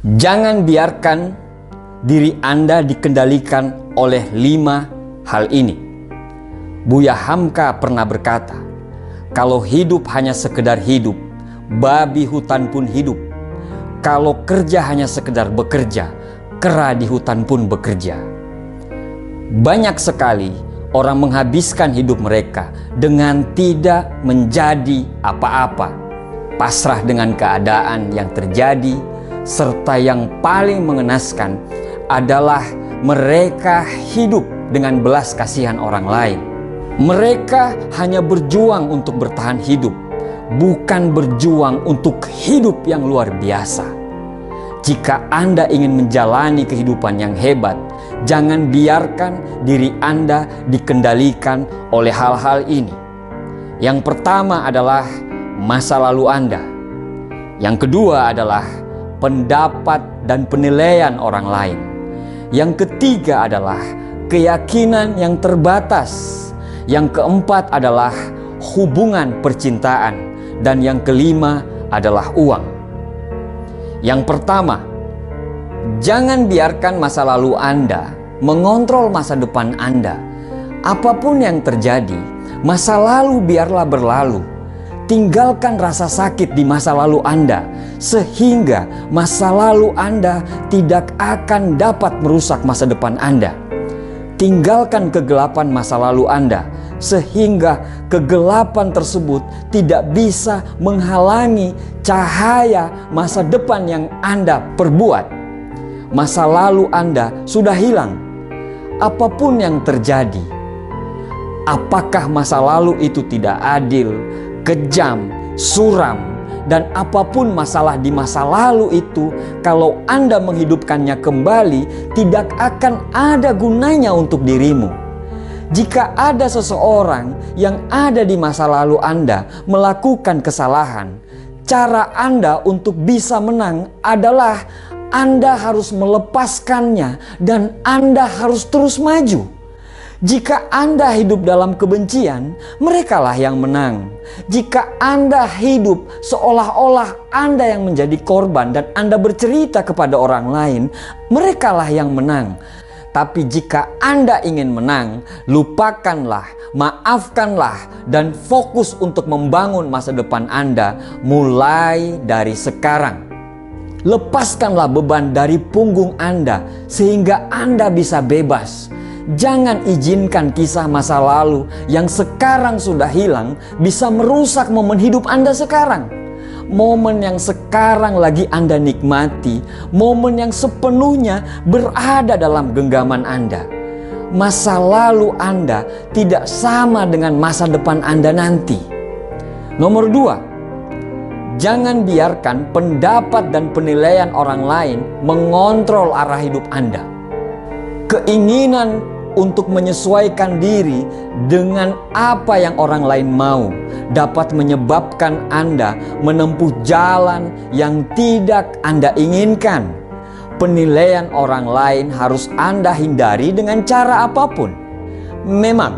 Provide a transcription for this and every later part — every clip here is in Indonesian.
Jangan biarkan diri Anda dikendalikan oleh 5 hal ini. Buya Hamka pernah berkata, kalau hidup hanya sekedar hidup, babi hutan pun hidup. Kalau kerja hanya sekedar bekerja, kera di hutan pun bekerja. Banyak sekali orang menghabiskan hidup mereka dengan tidak menjadi apa-apa, pasrah dengan keadaan yang terjadi, serta yang paling mengenaskan adalah mereka hidup dengan belas kasihan orang lain. Mereka hanya berjuang untuk bertahan hidup, bukan berjuang untuk hidup yang luar biasa. Jika Anda ingin menjalani kehidupan yang hebat, jangan biarkan diri Anda dikendalikan oleh hal-hal ini. Yang pertama adalah masa lalu Anda. Yang kedua adalah pendapat dan penilaian orang lain. Yang ketiga adalah keyakinan yang terbatas. Yang keempat adalah hubungan percintaan. Dan yang kelima adalah uang. Yang pertama, jangan biarkan masa lalu Anda mengontrol masa depan Anda. Apapun yang terjadi, masa lalu biarlah berlalu. Tinggalkan rasa sakit di masa lalu Anda, sehingga masa lalu Anda tidak akan dapat merusak masa depan Anda. Tinggalkan kegelapan masa lalu Anda, sehingga kegelapan tersebut tidak bisa menghalangi cahaya masa depan yang Anda perbuat. Masa lalu Anda sudah hilang. Apapun yang terjadi, apakah masa lalu itu tidak adil, kejam, suram, dan apapun masalah di masa lalu itu, kalau Anda menghidupkannya kembali, tidak akan ada gunanya untuk dirimu. Jika ada seseorang yang ada di masa lalu Anda melakukan kesalahan, cara Anda untuk bisa menang adalah Anda harus melepaskannya dan Anda harus terus maju. Jika Anda hidup dalam kebencian, merekalah yang menang. Jika Anda hidup seolah-olah Anda yang menjadi korban dan Anda bercerita kepada orang lain, merekalah yang menang. Tapi jika Anda ingin menang, lupakanlah, maafkanlah, dan fokus untuk membangun masa depan Anda mulai dari sekarang. Lepaskanlah beban dari punggung Anda sehingga Anda bisa bebas. Jangan izinkan kisah masa lalu yang sekarang sudah hilang bisa merusak momen hidup Anda sekarang. Momen yang sekarang lagi Anda nikmati, momen yang sepenuhnya berada dalam genggaman Anda. Masa lalu Anda tidak sama dengan masa depan Anda nanti. Nomor 2, jangan biarkan pendapat dan penilaian orang lain mengontrol arah hidup Anda. Keinginan untuk menyesuaikan diri dengan apa yang orang lain mau dapat menyebabkan Anda menempuh jalan yang tidak Anda inginkan. Penilaian orang lain harus Anda hindari dengan cara apapun. Memang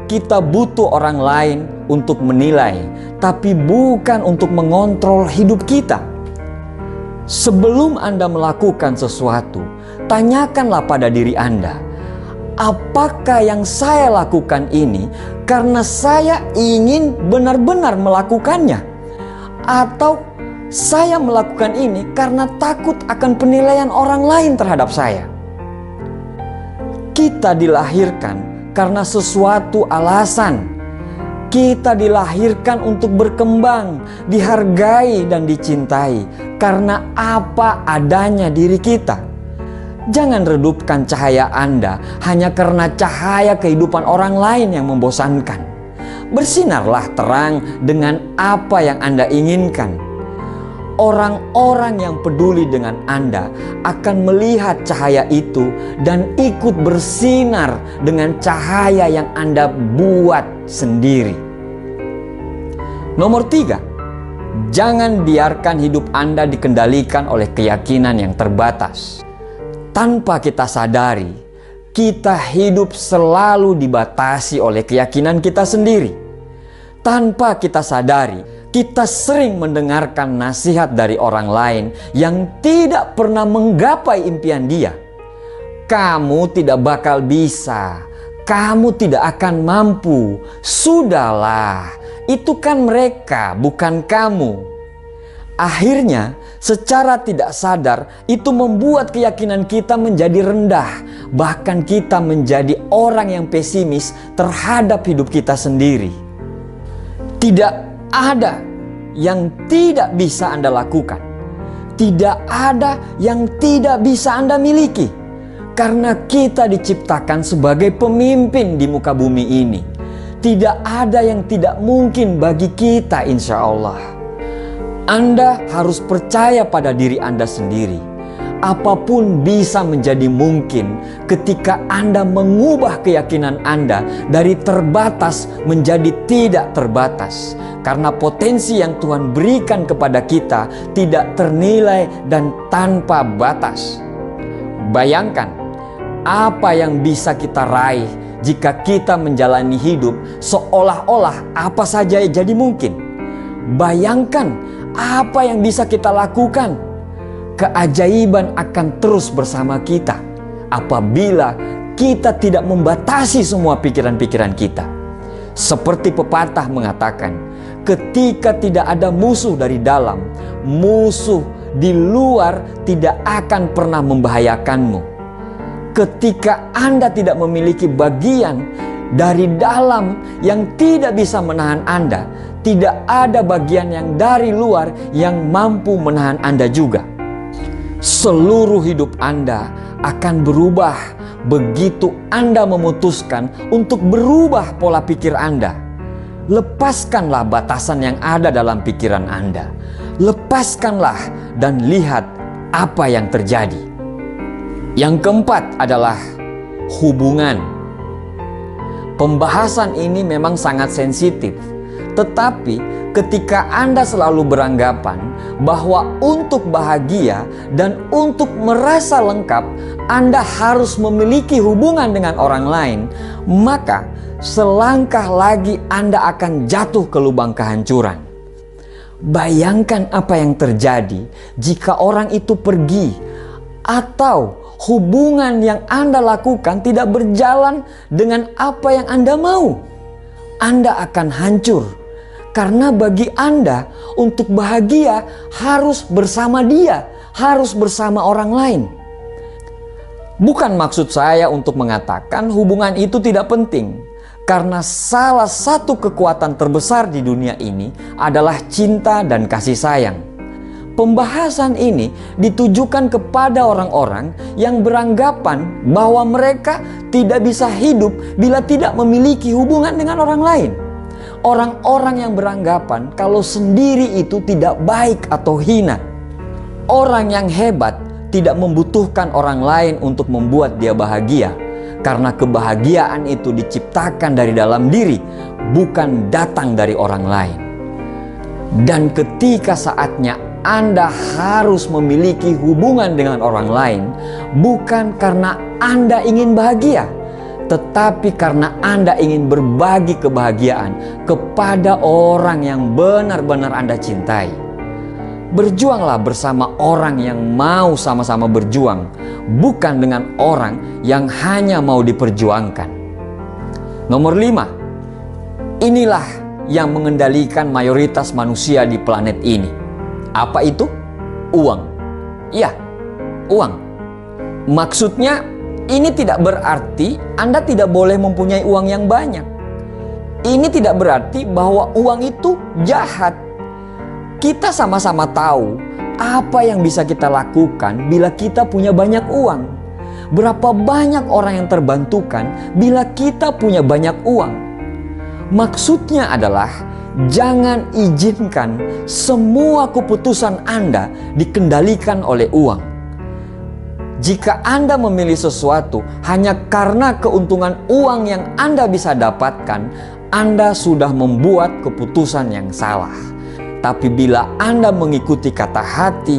kita butuh orang lain untuk menilai, tapi bukan untuk mengontrol hidup kita. Sebelum Anda melakukan sesuatu, tanyakanlah pada diri Anda, apakah yang saya lakukan ini karena saya ingin benar-benar melakukannya? Atau saya melakukan ini karena takut akan penilaian orang lain terhadap saya? Kita dilahirkan karena sesuatu alasan. Kita dilahirkan untuk berkembang, dihargai dan dicintai karena apa adanya diri kita. Jangan redupkan cahaya Anda hanya karena cahaya kehidupan orang lain yang membosankan. Bersinarlah terang dengan apa yang Anda inginkan. Orang-orang yang peduli dengan Anda akan melihat cahaya itu dan ikut bersinar dengan cahaya yang Anda buat sendiri. Nomor 3, jangan biarkan hidup Anda dikendalikan oleh keyakinan yang terbatas. Tanpa kita sadari, kita hidup selalu dibatasi oleh keyakinan kita sendiri. Tanpa kita sadari, Kita sering mendengarkan nasihat dari orang lain yang tidak pernah menggapai impian dia. Kamu tidak bakal bisa, kamu tidak akan mampu. Sudahlah, itu kan mereka, bukan kamu. Akhirnya, secara tidak sadar, itu membuat keyakinan kita menjadi rendah. Bahkan kita menjadi orang yang pesimis terhadap hidup kita sendiri. Tidak ada yang tidak bisa Anda lakukan. Tidak ada yang tidak bisa Anda miliki. Karena kita diciptakan sebagai pemimpin di muka bumi ini. Tidak ada yang tidak mungkin bagi kita, insya Allah. Anda harus percaya pada diri Anda sendiri. Apapun bisa menjadi mungkin ketika Anda mengubah keyakinan Anda dari terbatas menjadi tidak terbatas. Karena potensi yang Tuhan berikan kepada kita tidak ternilai dan tanpa batas. Bayangkan apa yang bisa kita raih jika kita menjalani hidup seolah-olah apa saja jadi mungkin. Bayangkan apa yang bisa kita lakukan. Keajaiban akan terus bersama kita apabila kita tidak membatasi semua pikiran-pikiran kita. Seperti pepatah mengatakan, ketika tidak ada musuh dari dalam, musuh di luar tidak akan pernah membahayakanmu. Ketika Anda tidak memiliki bagian dari dalam yang tidak bisa menahan Anda, tidak ada bagian yang dari luar yang mampu menahan Anda juga. Seluruh hidup Anda akan berubah begitu Anda memutuskan untuk berubah pola pikir Anda. Lepaskanlah batasan yang ada dalam pikiran Anda. Lepaskanlah dan lihat apa yang terjadi. Yang keempat adalah hubungan. Pembahasan ini memang sangat sensitif. Tetapi ketika Anda selalu beranggapan bahwa untuk bahagia dan untuk merasa lengkap Anda harus memiliki hubungan dengan orang lain, maka selangkah lagi Anda akan jatuh ke lubang kehancuran. Bayangkan apa yang terjadi jika orang itu pergi atau hubungan yang Anda lakukan tidak berjalan dengan apa yang Anda mau. Anda akan hancur. Karena bagi Anda untuk bahagia harus bersama dia, harus bersama orang lain. Bukan maksud saya untuk mengatakan hubungan itu tidak penting. Karena salah satu kekuatan terbesar di dunia ini adalah cinta dan kasih sayang. Pembahasan ini ditujukan kepada orang-orang yang beranggapan bahwa mereka tidak bisa hidup bila tidak memiliki hubungan dengan orang lain. Orang-orang yang beranggapan kalau sendiri itu tidak baik atau hina. Orang yang hebat tidak membutuhkan orang lain untuk membuat dia bahagia. Karena kebahagiaan itu diciptakan dari dalam diri, bukan datang dari orang lain. Dan ketika saatnya Anda harus memiliki hubungan dengan orang lain, bukan karena Anda ingin bahagia, tetapi karena Anda ingin berbagi kebahagiaan kepada orang yang benar-benar Anda cintai. Berjuanglah bersama orang yang mau sama-sama berjuang, bukan dengan orang yang hanya mau diperjuangkan. Nomor 5. Inilah yang mengendalikan mayoritas manusia di planet ini. Apa itu? Uang. Ya, uang. Maksudnya ini tidak berarti Anda tidak boleh mempunyai uang yang banyak. Ini tidak berarti bahwa uang itu jahat. Kita sama-sama tahu apa yang bisa kita lakukan bila kita punya banyak uang. Berapa banyak orang yang terbantukan bila kita punya banyak uang. Maksudnya adalah jangan izinkan semua keputusan Anda dikendalikan oleh uang. Jika Anda memilih sesuatu hanya karena keuntungan uang yang Anda bisa dapatkan, Anda sudah membuat keputusan yang salah. Tapi bila Anda mengikuti kata hati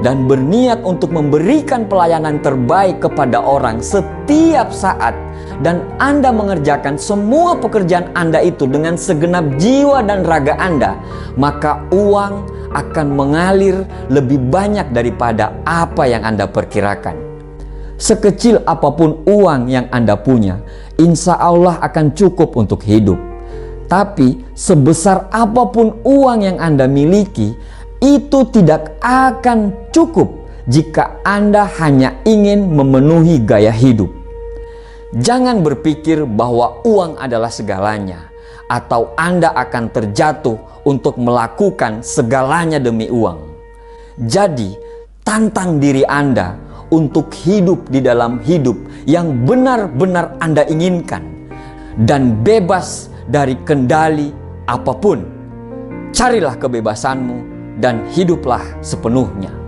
dan berniat untuk memberikan pelayanan terbaik kepada orang setiap saat, dan Anda mengerjakan semua pekerjaan Anda itu dengan segenap jiwa dan raga Anda, maka uang akan mengalir lebih banyak daripada apa yang Anda perkirakan. Sekecil apapun uang yang Anda punya, insya Allah akan cukup untuk hidup. Tapi sebesar apapun uang yang Anda miliki, itu tidak akan cukup jika Anda hanya ingin memenuhi gaya hidup. Jangan berpikir bahwa uang adalah segalanya, atau Anda akan terjatuh untuk melakukan segalanya demi uang. Jadi, tantang diri Anda untuk hidup di dalam hidup yang benar-benar Anda inginkan, dan bebas dari kendali apapun. Carilah kebebasanmu dan hiduplah sepenuhnya.